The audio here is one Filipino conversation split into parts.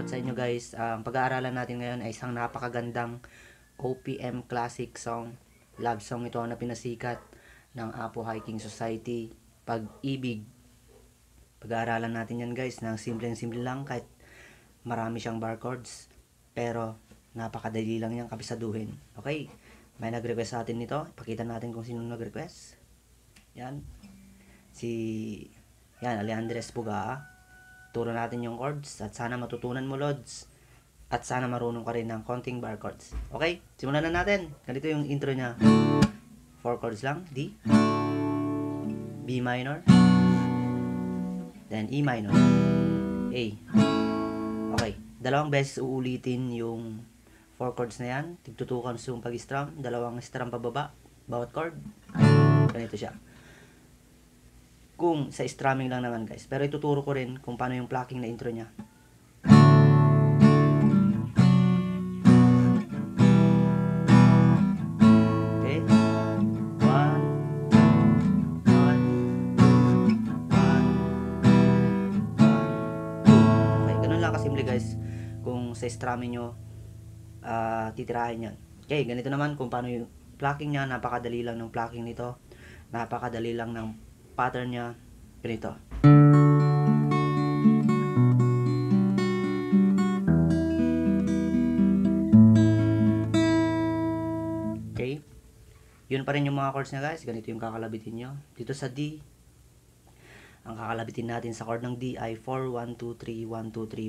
shoutout sa inyo guys. Ang pag-aaralan natin ngayon ay isang napakagandang OPM classic song. Love song ito na pinasikat ng Apo Hiking Society, Pag-ibig. Pag-aaralan natin yan guys ng simple lang kahit marami siyang bar chords. Pero napakadali lang yan kapisaduhin. Okay, may nag-request sa atin nito. Pakita natin kung sino nag-request. Yan. Yan, Alejandres Puga. Turo natin yung chords at sana matutunan mo, Lods. At sana marunong ka rin ng konting bar chords. Okay, simulan na natin. Ganito yung intro niya. 4 chords lang. D, B minor, then E minor, A. Okay, dalawang beses uulitin yung 4 chords na yan. Tigtutukan yung pag-strum. Dalawang strum pababa, bawat chord. Ganito siya. Kung sa strumming lang naman guys. Pero ituturo ko rin kung paano yung plucking na intro niya. Okay. 1, 1, 1, 1, 2. Okay, ganun lang kasimple guys. Kung sa strumming nyo, titirahin yan. Okay, ganito naman kung paano yung plucking niya. Napakadali lang ng plucking nito. Napakadali lang ng pattern niya. Ganito. Okay. Yun pa rin yung mga chords niya guys. Ganito yung kakalabitin nyo. Dito sa D, ang kakalabitin natin sa chord ng D ay 4, 1, 2, 3, 1, 2, 3,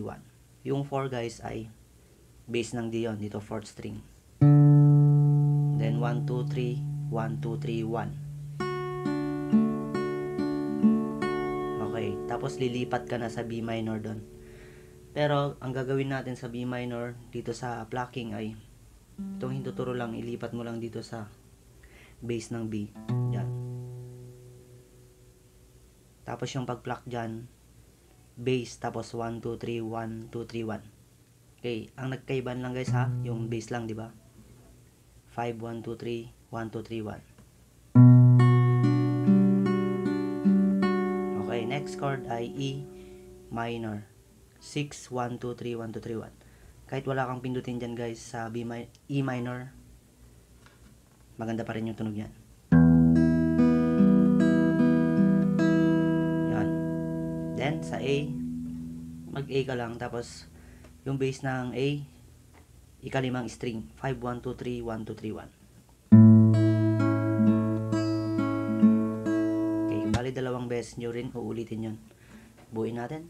1. Yung 4 guys ay bass ng D yun. Dito 4th string. Then 1, 2, 3, 1, 2, 3, 1. Okay, tapos lilipat ka na sa B minor doon. Pero ang gagawin natin sa B minor dito sa plucking ay itong hintuturo lang, ilipat mo lang dito sa bass ng B. Yan. Tapos yung pag-pluck dyan, bass, tapos 1, 2, 3, 1, 2, 3, 1. Okay, ang nagkaiban lang guys ha, yung bass lang, di ba? 5, 1, 2, 3, 1, 2, 3, 1. Okay, next chord ay E minor. 6, 1, 2, 3, 1, 2, 3, 1. Kahit wala kang pindutin dyan guys sa E minor, maganda pa rin yung tunog yan. Yan. Then, sa A, mag-A ka lang. Tapos, yung bass ng A, ikalimang string. 5, 1, 2, 3, 1, 2, 3, 1. Okay, dalawang beses nyo rin uulitin yun. Buuin natin.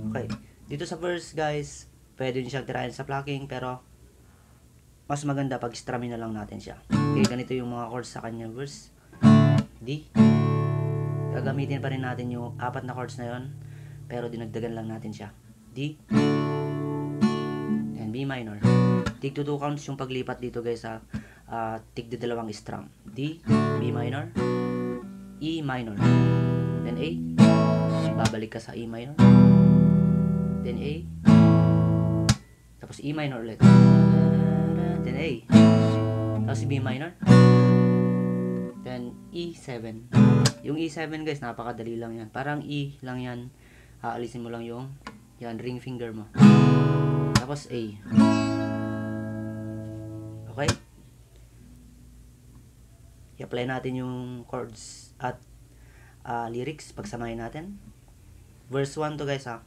Okay, dito sa verse guys, pwede din siyang tirahin sa plucking pero mas maganda pag strumming na lang natin siya. Okay, ganito yung mga chords sa kanya verse. D. Gagamitin pa rin natin yung 4 na chords na yon, pero dinagdagan lang natin siya. D. And B minor. Tig to 2 counts yung paglipat dito guys sa tig de dalawang strum. D, B minor, E minor. Then A. Babalik ka sa E minor. Then A. Tapos E minor ulit. Then A. Tapos B minor. Then E7. Yung E7 guys, napakadali lang yan. Parang E lang yan. Aalisin mo lang yung yan, ring finger mo. Tapos A. Okay? I-apply natin yung chords at lyrics. Pagsamahin natin. Verse 1 to guys ha.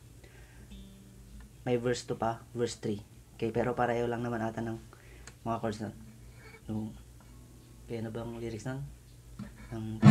May verse 2 pa. Verse 3. Okay, pero pareho lang naman ata ng mga chords na. Yung, kaya na bang lyrics na? Ang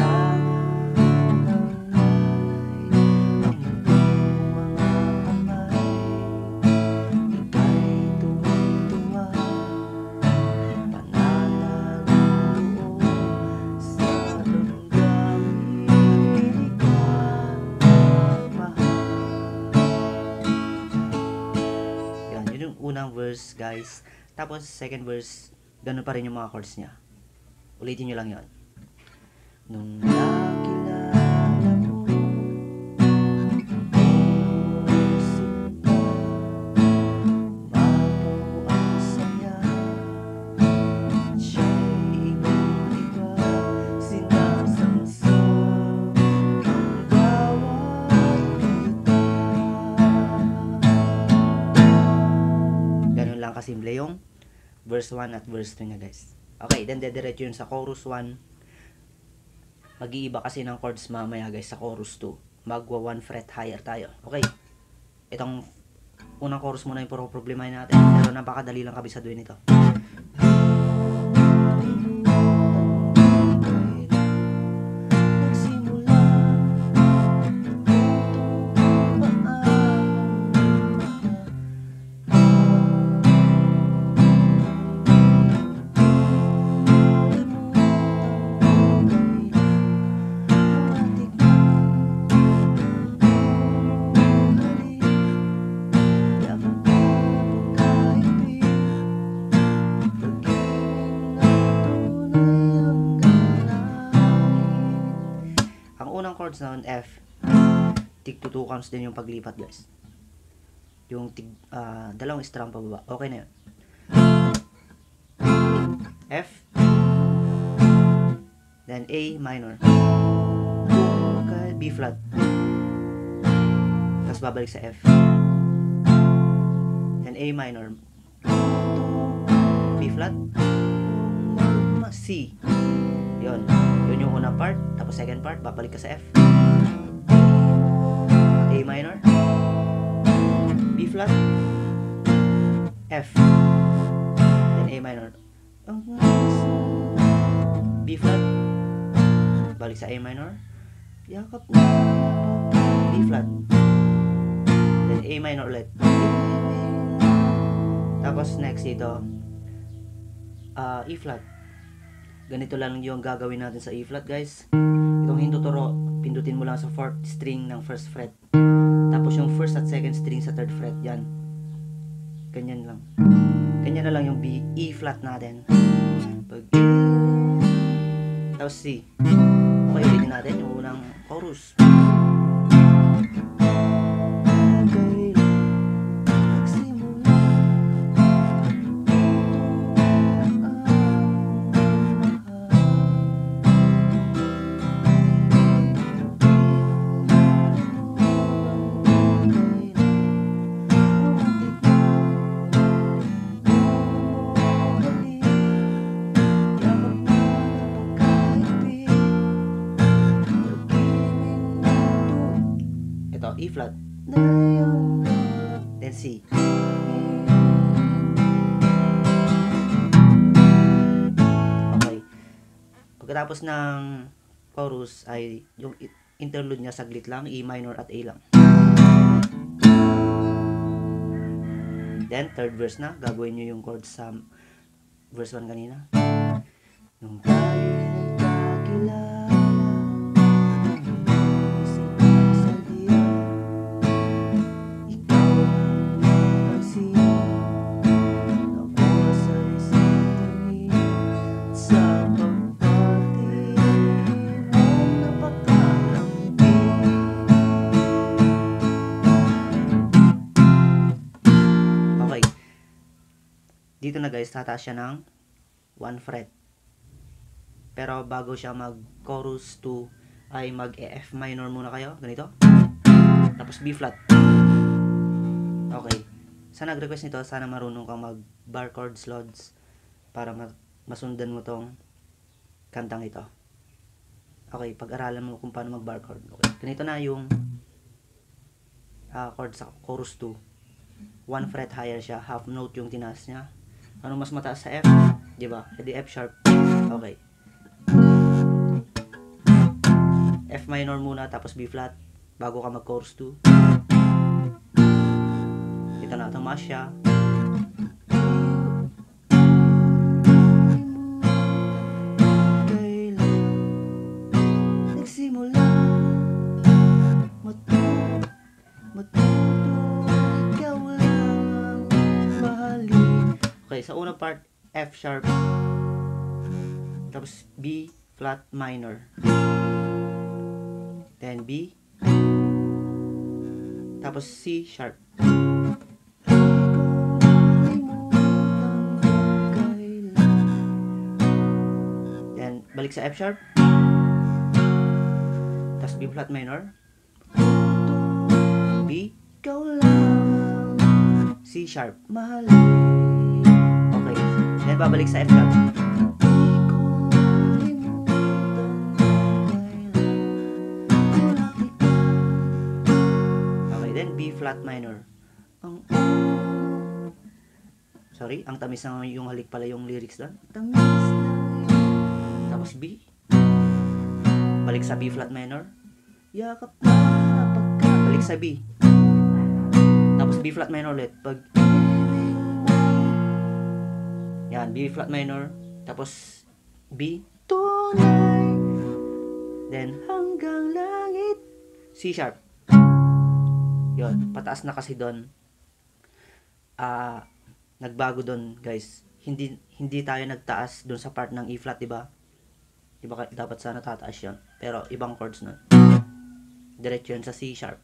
unang verse guys. Tapos second verse, ganun pa rin yung mga chords niya. Ulitin nyo lang yon. Nung nakilala mo napakasimple yung verse 1 at verse 2 niya guys. Okay, then dediretso yun sa chorus 1. Mag-iiba kasi ng chords mamaya guys sa chorus 2. Magwa 1 fret higher tayo. Okay, itong unang chorus muna yung puro problemahin natin. Pero napakadali lang kabisaduhin ito. Chords na F, tig to 2 counts din yung paglipat guys. Yung dalawang strum pababa. Okay na yun. F, then A minor, okay, B flat, tapos babalik sa F, then A minor, B flat, C. Yun yung unang part. Tapos second part, babalik ka sa F, A minor, B flat, F, then A minor, B flat, balik sa A minor, yakap na, B flat, then A minor ulit. Tapos next dito, E flat. Ganito lang yung gagawin natin sa E flat guys. Itong hintuturo, pindutin mo lang sa 4th string ng 1st fret. Tapos yung 1st at 2nd string sa 3rd fret. Yan. Ganyan lang. Ganyan na lang yung E flat natin. Pag tapos C. Okay, ulitin natin yung unang chorus. E flat, then C. Okay. Pagkatapos ng chorus ay yung interlude niya saglit lang, E minor at A lang. Then third verse na, gagawin nyo yung chords sa verse 1 kanina. Nung tayo nagkakilala, dito na guys, tataas siya ng 1 fret. Pero bago siya mag chorus 2 ay mag F minor muna kayo, ganito. Tapos B flat. Okay. Sa nag-request nito, sana marunong kang mag bar chords loads para masundan mo tong kantang ito. Okay, pag-aralan mo kung paano mag bar chord. Okay. Ganito na yung chord sa chorus 2. 1 fret higher siya, half note yung tinaas niya. Ano mas mataas sa F? Diba? Edi F sharp. Okay. F minor muna, tapos B flat bago ka mag chorus 2. Ito na, tumaas siya. Nagsimula okay, sa unang part, F sharp, tapos B flat minor, then B, tapos C sharp, then balik sa F sharp, tapos B flat minor, B, C sharp, mahalin. Then babalik sa F sharp. Okay, then B flat minor. Sorry, ang tamis na yung halik pala yung lyrics doon. Tapos B. Balik sa B flat minor. Yakap na pagka. Balik sa B. Tapos B flat minor ulit. Pag yan, B flat minor. Tapos B. Tunay. Then hanggang langit. C sharp. Yun, pataas na kasi doon. Nagbago doon, guys. Hindi tayo nagtaas doon sa part ng E flat, 'di ba? 'Di ba dapat sana tataas 'yon. Pero ibang chords nun. Diretso 'yon sa C sharp.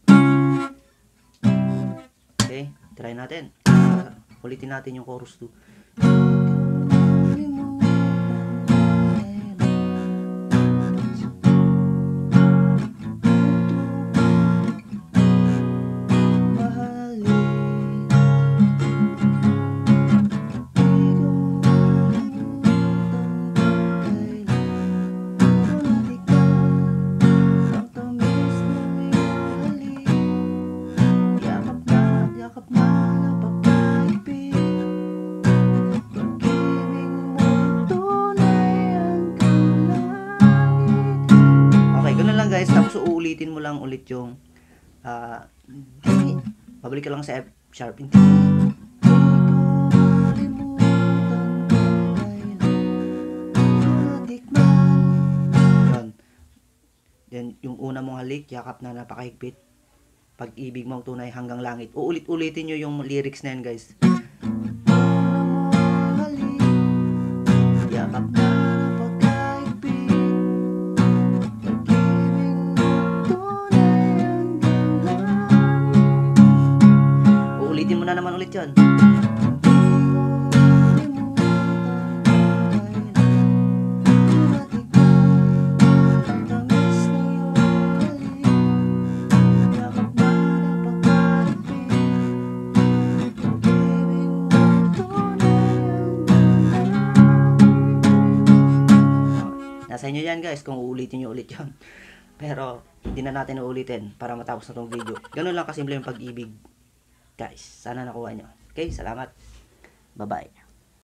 Okay, try natin. Ulitin natin yung chorus 2. Guys, tapos uulitin mo lang ulit yung pabalik ka lang sa F sharp. Yun. Then yung una mong halik, yakap na napakahigpit. Pag-ibig mong tunay hanggang langit. Uulit-ulitin nyo yung lyrics na yan, guys. Yakap na na naman ulit yun. Nasa inyo yan, guys, kung uulitin nyo ulit yun. Pero hindi na natin uulitin para matapos na tong video. Ganun lang kasimple yung pag-ibig. Guys, sana nakuha nyo. Okay, salamat. Bye-bye.